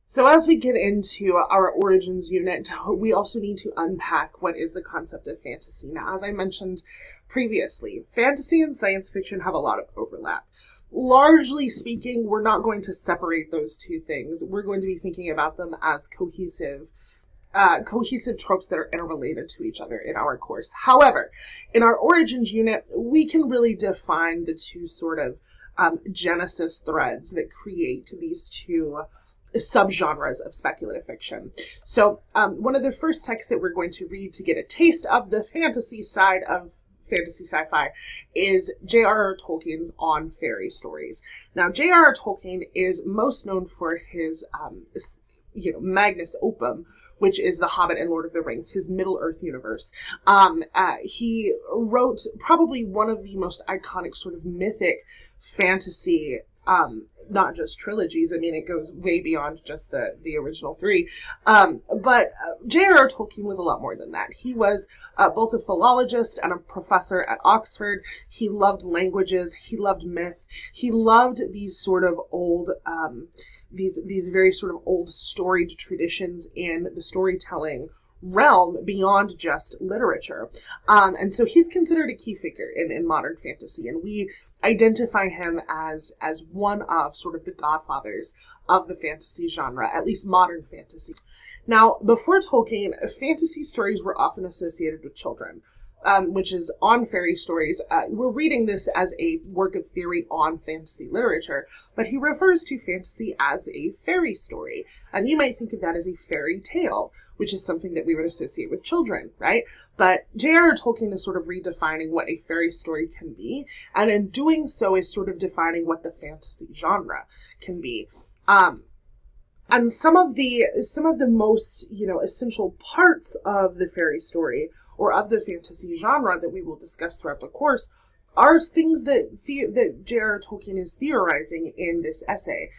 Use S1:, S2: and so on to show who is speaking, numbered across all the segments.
S1: So as we get into our origins unit, we also need to unpack what is the concept of fantasy. Now, as I mentioned previously, fantasy and science fiction have a lot of overlap. Largely speaking, we're not going to separate those two things. We're going to be thinking about them as cohesive tropes that are interrelated to each other in our course. However, in our origins unit, we can really define the two sort of genesis threads that create these two subgenres of speculative fiction. So one of the first texts that we're going to read to get a taste of the fantasy side of fantasy sci-fi is J.R.R. Tolkien's On Faerie stories. Now, J.R.R. Tolkien is most known for his magnus opus, which is The Hobbit and Lord of the Rings, his Middle-earth universe. He wrote probably one of the most iconic sort of mythic fantasy, not just trilogies. I mean, it goes way beyond just the original three. But J.R.R. Tolkien was a lot more than that. He was both a philologist and a professor at Oxford. He loved languages. He loved myth. He loved these sort of old, these very sort of old storied traditions in the storytelling realm beyond just literature. And so he's considered a key figure in modern fantasy, and we identify him as one of sort of the godfathers of the fantasy genre, at least modern fantasy. Now, before Tolkien, fantasy stories were often associated with children. Which is On Faerie stories. We're reading this as a work of theory on fantasy literature, but he refers to fantasy as a fairy story. And you might think of that as a fairy tale, which is something that we would associate with children, right? But J.R.R. Tolkien is sort of redefining what a fairy story can be, and in doing so is sort of defining what the fantasy genre can be. And some of the most, essential parts of the fairy story or of the fantasy genre that we will discuss throughout the course are things that J.R.R. Tolkien is theorizing in this essay.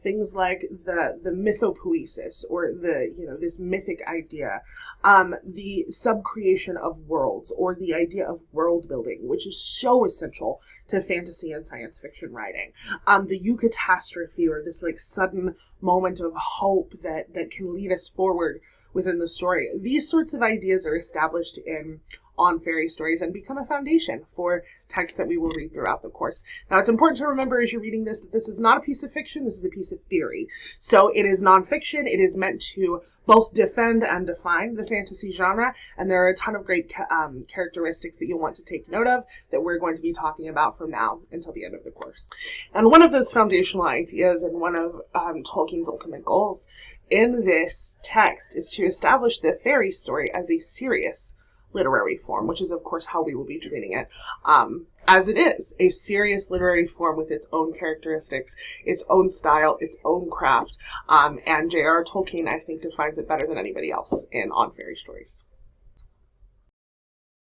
S1: Things like the mythopoesis, or this mythic idea, the subcreation of worlds, or the idea of world building, which is so essential to fantasy and science fiction writing. The eucatastrophe, or this like sudden moment of hope that can lead us forward within the story. These sorts of ideas are established in On Faerie stories and become a foundation for texts that we will read throughout the course. Now, it's important to remember as you're reading this that this is not a piece of fiction, this is a piece of theory. So it is nonfiction, it is meant to both defend and define the fantasy genre, and there are a ton of great characteristics that you'll want to take note of that we're going to be talking about from now until the end of the course. And one of those foundational ideas, and one of Tolkien's ultimate goals in this text, is to establish the fairy story as a serious literary form, which is of course how we will be treating it, as it is a serious literary form with its own characteristics, its own style, its own craft, and J.R.R. Tolkien, I think, defines it better than anybody else in On Faerie stories.